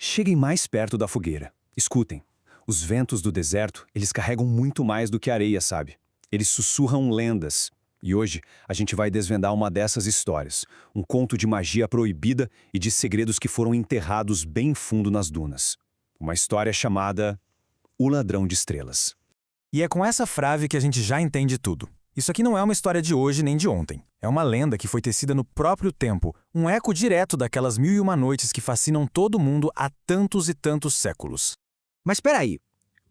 Cheguem mais perto da fogueira. Escutem. Os ventos do deserto, eles carregam muito mais do que areia, sabe? Eles sussurram lendas. E hoje, a gente vai desvendar uma dessas histórias. Um conto de magia proibida e de segredos que foram enterrados bem fundo nas dunas. Uma história chamada O Ladrão de Estrelas. E é com essa frase que a gente já entende tudo. Isso aqui não é uma história de hoje nem de ontem. É uma lenda que foi tecida no próprio tempo, um eco direto daquelas 1001 noites que fascinam todo mundo há tantos e tantos séculos. Mas peraí,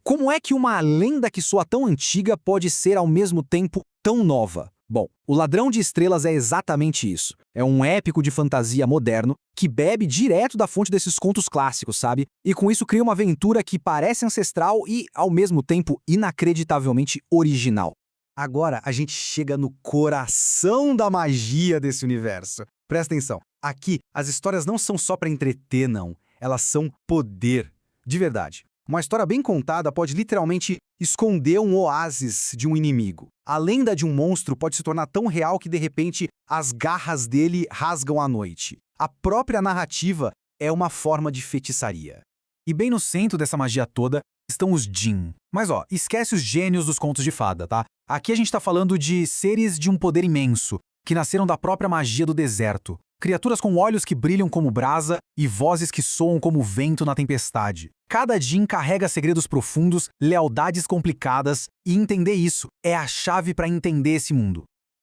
como é que uma lenda que soa tão antiga pode ser ao mesmo tempo tão nova? Bom, O Ladrão de Estrelas é exatamente isso. É um épico de fantasia moderno que bebe direto da fonte desses contos clássicos, sabe? E com isso cria uma aventura que parece ancestral e, ao mesmo tempo, inacreditavelmente original. Agora a gente chega no coração da magia desse universo. Presta atenção, aqui as histórias não são só para entreter, não. Elas são poder, de verdade. Uma história bem contada pode literalmente esconder um oásis de um inimigo. A lenda de um monstro pode se tornar tão real que, de repente, as garras dele rasgam a noite. A própria narrativa é uma forma de feitiçaria. E bem no centro dessa magia toda estão os Jinn. Mas esquece os gênios dos contos de fada, tá? Aqui a gente tá falando de seres de um poder imenso, que nasceram da própria magia do deserto. Criaturas com olhos que brilham como brasa e vozes que soam como vento na tempestade. Cada Jinn carrega segredos profundos, lealdades complicadas, e entender isso é a chave para entender esse mundo.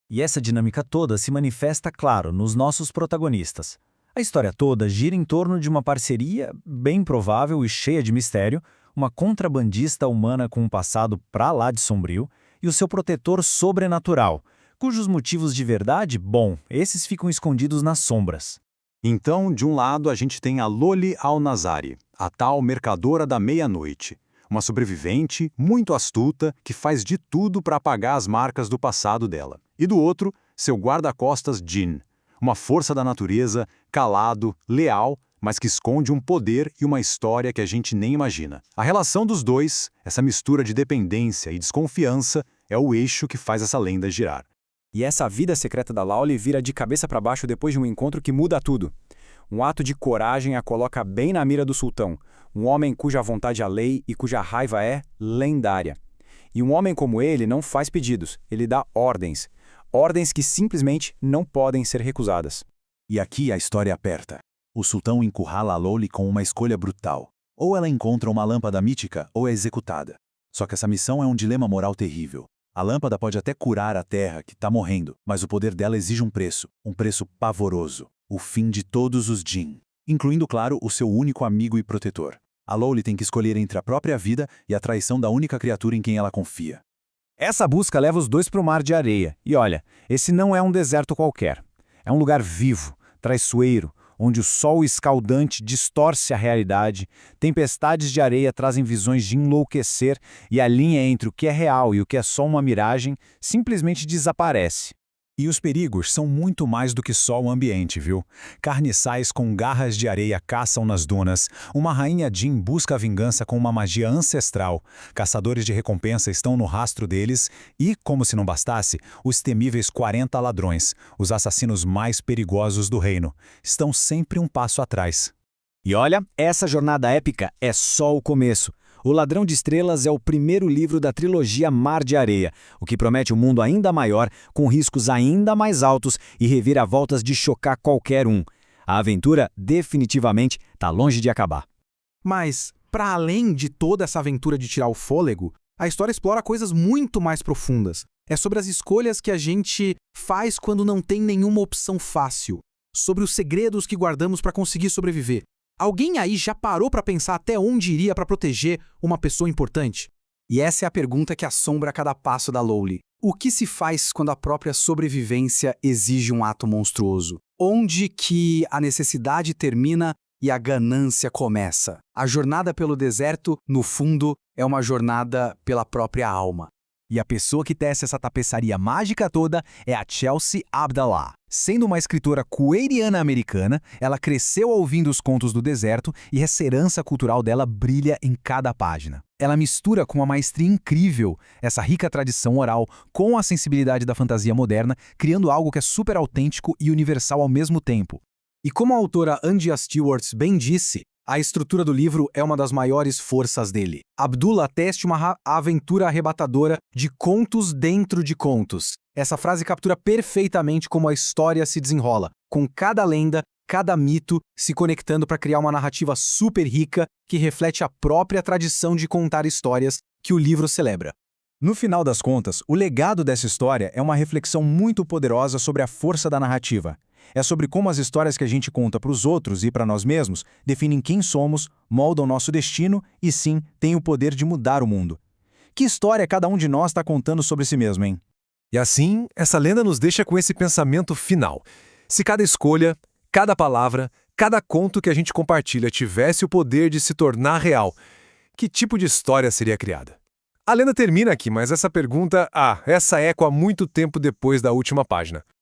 E essa dinâmica toda se manifesta, claro, nos nossos protagonistas. A história toda gira em torno de uma parceria bem provável e cheia de mistério, uma contrabandista humana com um passado pra lá de sombrio e o seu protetor sobrenatural, cujos motivos de verdade, bom, esses ficam escondidos nas sombras. Então, de um lado, a gente tem a Loli Al-Nazari, a tal mercadora da meia-noite. Uma sobrevivente, muito astuta, que faz de tudo para apagar as marcas do passado dela. E do outro, seu guarda-costas Jinn, uma força da natureza, calado, leal, mas que esconde um poder e uma história que a gente nem imagina. A relação dos dois, essa mistura de dependência e desconfiança, é o eixo que faz essa lenda girar. E essa vida secreta da Loli vira de cabeça para baixo depois de um encontro que muda tudo. Um ato de coragem a coloca bem na mira do sultão, um homem cuja vontade é lei e cuja raiva é lendária. E um homem como ele não faz pedidos, ele dá ordens. Ordens que simplesmente não podem ser recusadas. E aqui a história aperta. O sultão encurrala a Loli com uma escolha brutal. Ou ela encontra uma lâmpada mítica ou é executada. Só que essa missão é um dilema moral terrível. A lâmpada pode até curar a terra que está morrendo, mas o poder dela exige um preço pavoroso, o fim de todos os Jinn, incluindo, claro, o seu único amigo e protetor. A Loli tem que escolher entre a própria vida e a traição da única criatura em quem ela confia. Essa busca leva os dois para o mar de areia. E olha, esse não é um deserto qualquer. É um lugar vivo, traiçoeiro, onde o sol escaldante distorce a realidade, tempestades de areia trazem visões de enlouquecer e a linha entre o que é real e o que é só uma miragem simplesmente desaparece. E os perigos são muito mais do que só o ambiente, viu? Carniçais com garras de areia caçam nas dunas, uma rainha Jinn busca a vingança com uma magia ancestral, caçadores de recompensa estão no rastro deles e, como se não bastasse, os temíveis 40 ladrões, os assassinos mais perigosos do reino, estão sempre um passo atrás. E olha, essa jornada épica é só o começo. O Ladrão de Estrelas é o primeiro livro da trilogia Mar de Areia, o que promete um mundo ainda maior, com riscos ainda mais altos e reviravoltas de chocar qualquer um. A aventura definitivamente está longe de acabar. Mas, para além de toda essa aventura de tirar o fôlego, a história explora coisas muito mais profundas. É sobre as escolhas que a gente faz quando não tem nenhuma opção fácil. Sobre os segredos que guardamos para conseguir sobreviver. Alguém aí já parou para pensar até onde iria para proteger uma pessoa importante? E essa é a pergunta que assombra cada passo da Loli. O que se faz quando a própria sobrevivência exige um ato monstruoso? Onde que a necessidade termina e a ganância começa? A jornada pelo deserto, no fundo, é uma jornada pela própria alma. E a pessoa que tece essa tapeçaria mágica toda é a Chelsea Abdallah. Sendo uma escritora coeriana-americana, ela cresceu ouvindo os contos do deserto e essa herança cultural dela brilha em cada página. Ela mistura com uma maestria incrível essa rica tradição oral com a sensibilidade da fantasia moderna, criando algo que é super autêntico e universal ao mesmo tempo. E como a autora Andia Stewart bem disse, A estrutura do livro é uma das maiores forças dele. Abdullah teste uma aventura arrebatadora de contos dentro de contos. Essa frase captura perfeitamente como a história se desenrola, com cada lenda, cada mito se conectando para criar uma narrativa super rica que reflete a própria tradição de contar histórias que o livro celebra. No final das contas, o legado dessa história é uma reflexão muito poderosa sobre a força da narrativa. É sobre como as histórias que a gente conta para os outros e para nós mesmos definem quem somos, moldam nosso destino e, sim, têm o poder de mudar o mundo. Que história cada um de nós está contando sobre si mesmo, hein? E assim, essa lenda nos deixa com esse pensamento final. Se cada escolha, cada palavra, cada conto que a gente compartilha tivesse o poder de se tornar real, que tipo de história seria criada? A lenda termina aqui, mas essa pergunta, essa ecoa muito tempo depois da última página.